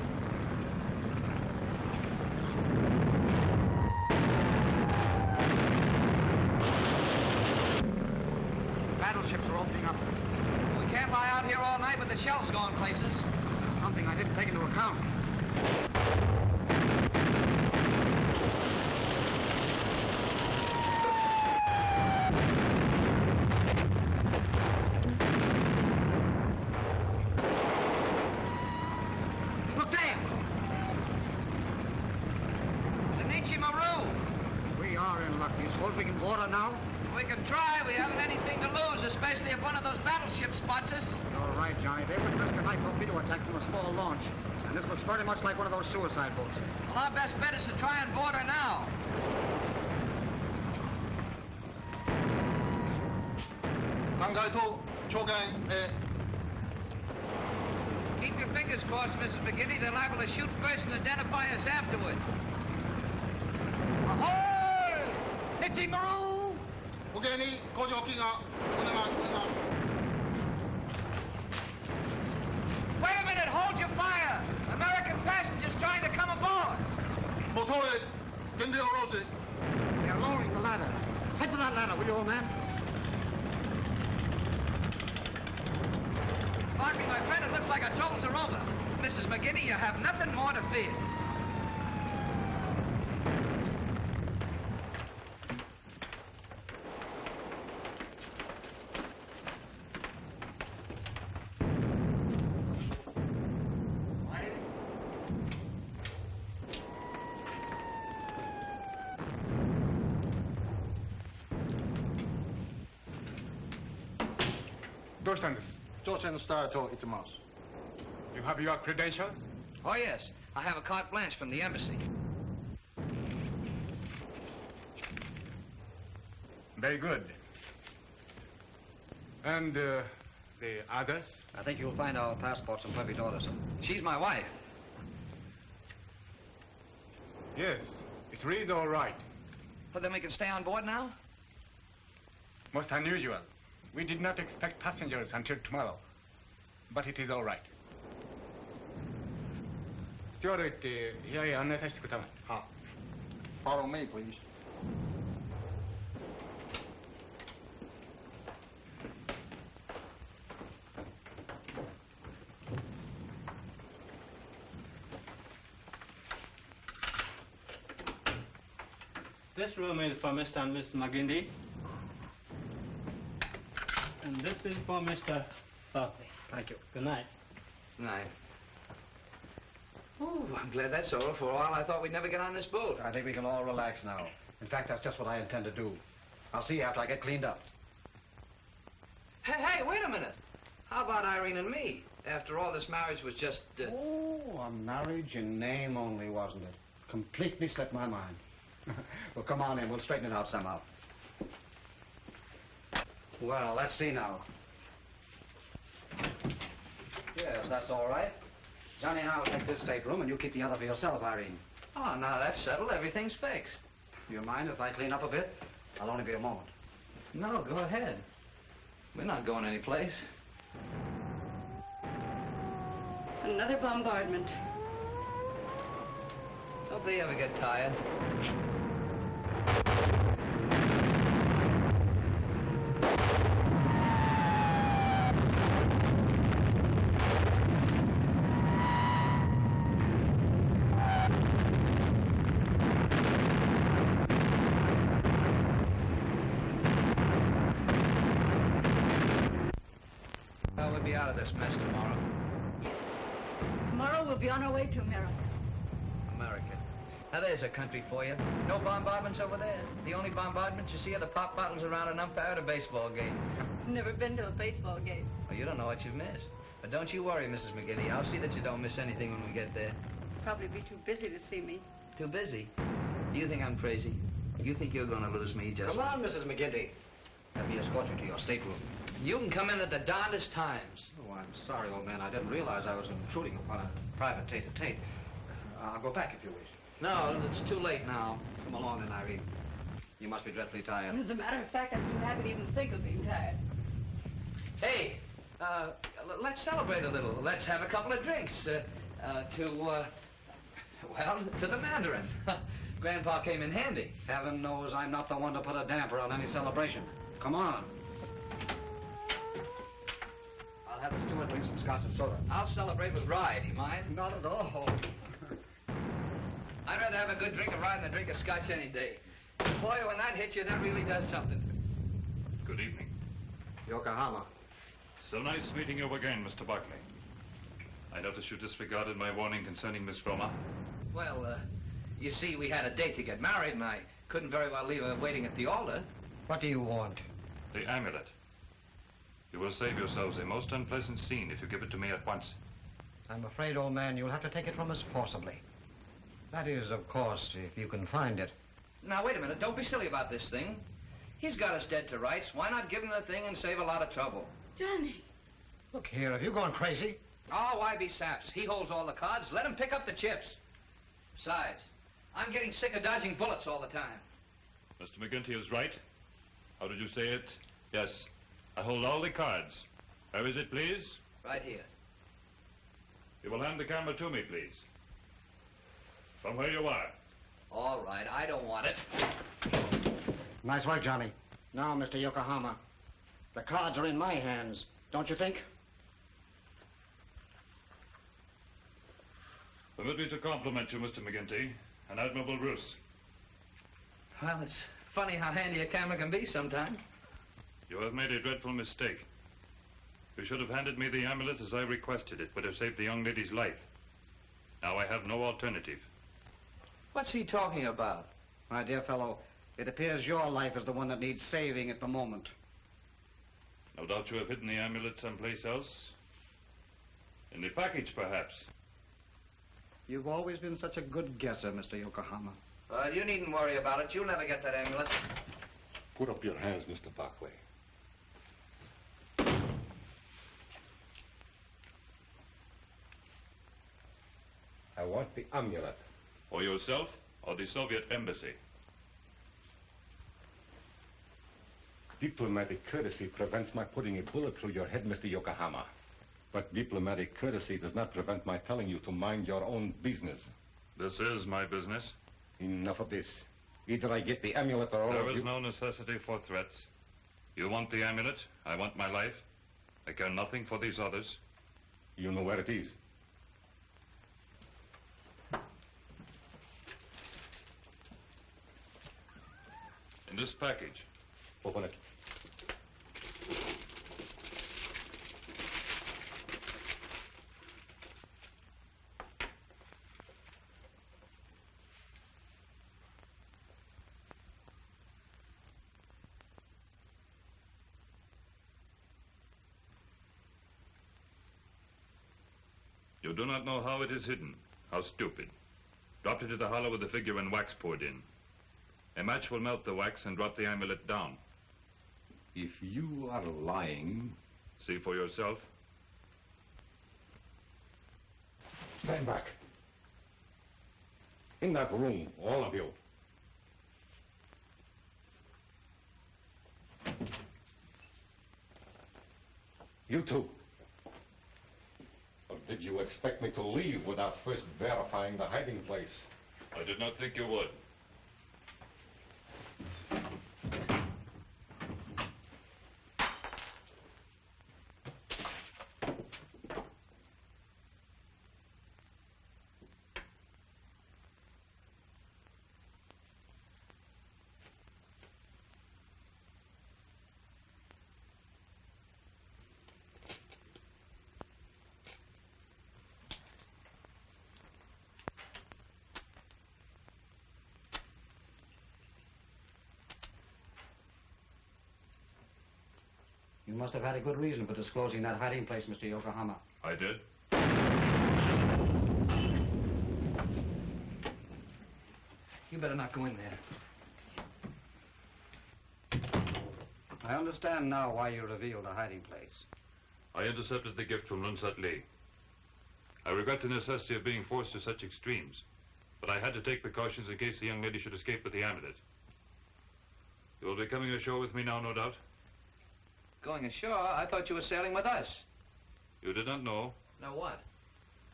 Battleships are opening up. We can't lie out here all night with the shells going places. This is something I didn't take into account. Look there! The Nietzsche Maru. We are in luck. Do you suppose we can board her now? We can try. We haven't anything to lose, especially if one of those battleships spots us. You're right, Johnny. They would risk a night torpedo attack from a small launch. And this looks very much like one of those suicide boats. Well, our best bet is to try and board her now. Keep your fingers crossed, Mrs. McGinty. They're liable to shoot first and identify us afterward. Ahoy! Nietzsche Maru! Wait a minute! Hold your fire! American passengers trying to come aboard! They're lowering the ladder. Head for that ladder, will you, old man? Barkley, my friend, it looks like our troubles are over. Mrs. McGinty, you have nothing more to fear. ¿Dónde están? Tochen Starto Itamos. You have your credentials? Oh, yes. I have a carte blanche from the embassy. Very good. And the others? I think you'll find our passports in perfect order, sir. She's my wife. Yes, it reads all right. Well, then we can stay on board now? Most unusual. We did not expect passengers until tomorrow. But it is all right. Steward, here 안내하시고 다만. Follow me, please. This room is for Mr. and Mrs. McGinty. And this is for Mr. Buckley. Thank you. Good night. Good night. Oh, I'm glad that's over. For a while, I thought we'd never get on this boat. I think we can all relax now. In fact, that's just what I intend to do. I'll see you after I get cleaned up. Hey, wait a minute. How about Irene and me? After all, this marriage was just... Oh, a marriage in name only, wasn't it? Completely slipped my mind. Well, come on in. We'll straighten it out somehow. Well, let's see now. Yes, that's all right. Johnny and I will take this stateroom, and you keep the other for yourself, Irene. Oh, now that's settled. Everything's fixed. Do you mind if I clean up a bit? I'll only be a moment. No, go ahead. We're not going anyplace. Another bombardment. Don't they ever get tired? Well, we'll be out of this mess tomorrow. Tomorrow we'll be on our way to America. America. Now, there's a country for you. No bombardments over there. The only bombardments you see are the pop bottles around an umpire at a baseball game. Never been to a baseball game. Well, you don't know what you've missed. But don't you worry, Mrs. McGinty. I'll see that you don't miss anything when we get there. Probably be too busy to see me. Too busy? Do you think I'm crazy? You think you're going to lose me just... Come on, Mrs. McGinty. Let me escort you to your stateroom. You can come in at the darndest times. Oh, I'm sorry, old man. I didn't realize I was intruding upon a private tete-a-tete. I'll go back if you wish. No, it's too late now. Come along then, Irene. You must be dreadfully tired. As a matter of fact, I'm too happy to even think of being tired. Hey, let's celebrate a little. Let's have a couple of drinks to the Mandarin. Grandpa came in handy. Heaven knows I'm not the one to put a damper on any celebration. Come on. I'll have the steward bring some scotch and soda. I'll celebrate with rye. Do you mind? Not at all. I'd rather have a good drink of rye than a drink of scotch any day. Boy, when that hits you, that really does something. Good evening. Yokohama. So nice meeting you again, Mr. Buckley. I notice you disregarded my warning concerning Miss Roma. Well, you see, we had a date to get married, and I couldn't very well leave her waiting at the altar. What do you want? The amulet. You will save yourselves a most unpleasant scene if you give it to me at once. I'm afraid, old man, you'll have to take it from us forcibly. That is, of course, if you can find it. Now, wait a minute. Don't be silly about this thing. He's got us dead to rights. Why not give him the thing and save a lot of trouble? Johnny. Look here, have you gone crazy? Oh, why be saps? He holds all the cards. Let him pick up the chips. Besides, I'm getting sick of dodging bullets all the time. Mr. McGinty is right. How did you say it? Yes. I hold all the cards. Where is it, please? Right here. You will hand the camera to me, please. From where you are. All right, I don't want it. Nice work, Johnny. Now, Mr. Yokohama, the cards are in my hands, don't you think? Permit me to compliment you, Mr. McGinty. An admirable ruse. Well, it's funny how handy a camera can be sometimes. You have made a dreadful mistake. You should have handed me the amulet as I requested. It would have saved the young lady's life. Now I have no alternative. What's he talking about? My dear fellow, it appears your life is the one that needs saving at the moment. No doubt you have hidden the amulet someplace else. In the package, perhaps. You've always been such a good guesser, Mr. Yokohama. Well, you needn't worry about it. You'll never get that amulet. Put up your hands, Mr. Barclay. I want the amulet. For yourself or the Soviet embassy? Diplomatic courtesy prevents my putting a bullet through your head, Mr. Yokohama. But diplomatic courtesy does not prevent my telling you to mind your own business. This is my business. Enough of this. Either I get the amulet or all There of is you... no necessity for threats. You want the amulet, I want my life. I care nothing for these others. You know where it is. In this package. Open it. You do not know how it is hidden. How stupid. Dropped into the hollow with the figure and wax poured in. A match will melt the wax and drop the amulet down. If you are lying... See for yourself. Stand back. In that room, all of you. You too. Or did you expect me to leave without first verifying the hiding place? I did not think you would. You must have had a good reason for disclosing that hiding place, Mr. Yokohama. I did. You better not go in there. I understand now why you revealed the hiding place. I intercepted the gift from Lunsat Lee. I regret the necessity of being forced to such extremes, but I had to take precautions in case the young lady should escape with the amulet. You will be coming ashore with me now, no doubt? Going ashore? I thought you were sailing with us. You did not know. Know what?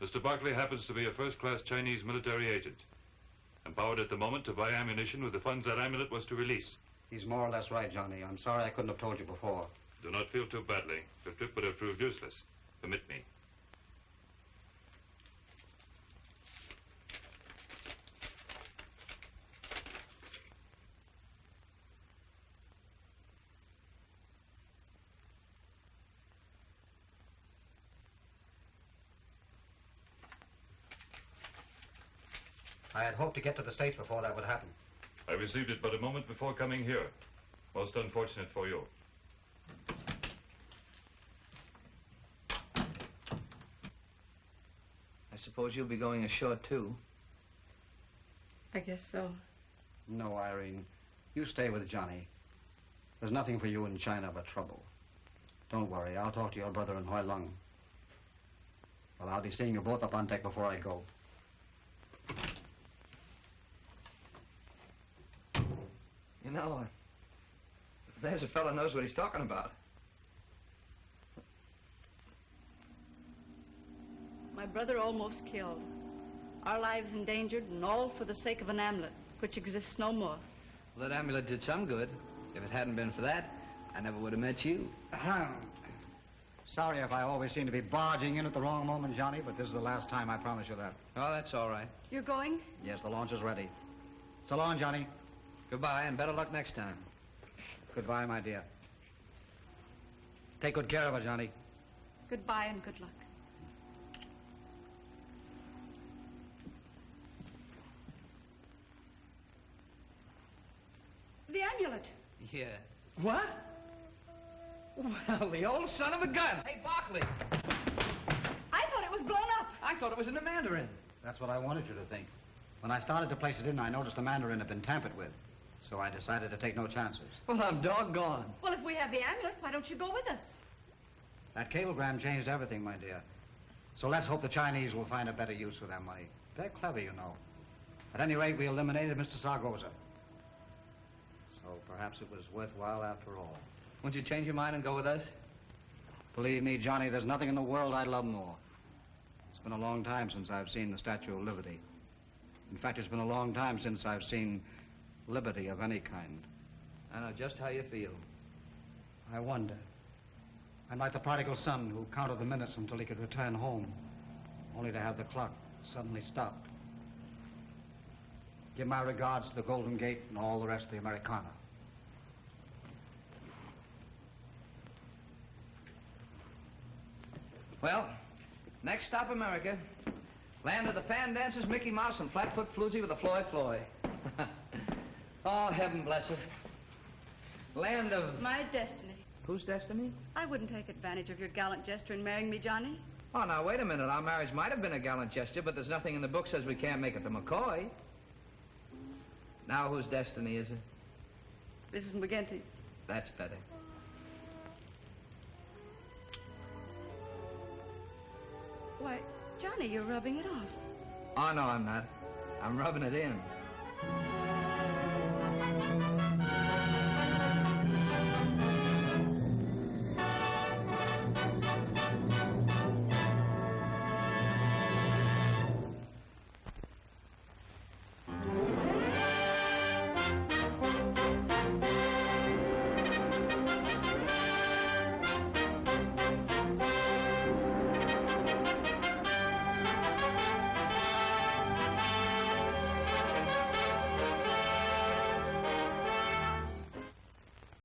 Mr. Barclay happens to be a first-class Chinese military agent, empowered at the moment to buy ammunition with the funds that amulet was to release. He's more or less right, Johnny. I'm sorry I couldn't have told you before. Do not feel too badly. The trip would have proved useless. Permit me. I had hoped to get to the States before that would happen. I received it but a moment before coming here. Most unfortunate for you. I suppose you'll be going ashore, too. I guess so. No, Irene. You stay with Johnny. There's nothing for you in China but trouble. Don't worry. I'll talk to your brother in Hoi Lung. Well, I'll be seeing you both up on deck before I go. You know, there's a fellow knows what he's talking about. My brother almost killed. Our lives endangered, and all for the sake of an amulet, which exists no more. Well, that amulet did some good. If it hadn't been for that, I never would have met you. Sorry if I always seem to be barging in at the wrong moment, Johnny, but this is the last time, I promise you that. Oh, that's all right. You're going? Yes, the launch is ready. So long, Johnny. Goodbye, and better luck next time. Goodbye, my dear. Take good care of her, Johnny. Goodbye and good luck. The amulet. Yeah. What? Well, the old son of a gun. Hey, Barkley. I thought it was blown up. I thought it was in the Mandarin. That's what I wanted you to think. When I started to place it in, I noticed the Mandarin had been tampered with. So I decided to take no chances. Well, I'm doggone. Well, if we have the amulet, why don't you go with us? That cablegram changed everything, my dear. So let's hope the Chinese will find a better use for their money. They're clever, you know. At any rate, we eliminated Mr. Sargoza. So perhaps it was worthwhile after all. Won't you change your mind and go with us? Believe me, Johnny, there's nothing in the world I love more. It's been a long time since I've seen the Statue of Liberty. In fact, it's been a long time since I've seen liberty of any kind. I know just how you feel. I wonder. I'm like the prodigal son who counted the minutes until he could return home, only to have the clock suddenly stop. Give my regards to the Golden Gate and all the rest of the Americana. Well, next stop, America. Land of the fan dancers, Mickey Mouse, and Flatfoot Floozy with the Floyd Floyd. Oh, heaven bless it. Land of... My destiny. Whose destiny? I wouldn't take advantage of your gallant gesture in marrying me, Johnny. Oh, now, wait a minute. Our marriage might have been a gallant gesture, but there's nothing in the book says we can't make it to McCoy. Now, whose destiny is it? Mrs. McGinty. That's better. Why, Johnny, you're rubbing it off. Oh, no, I'm not. I'm rubbing it in.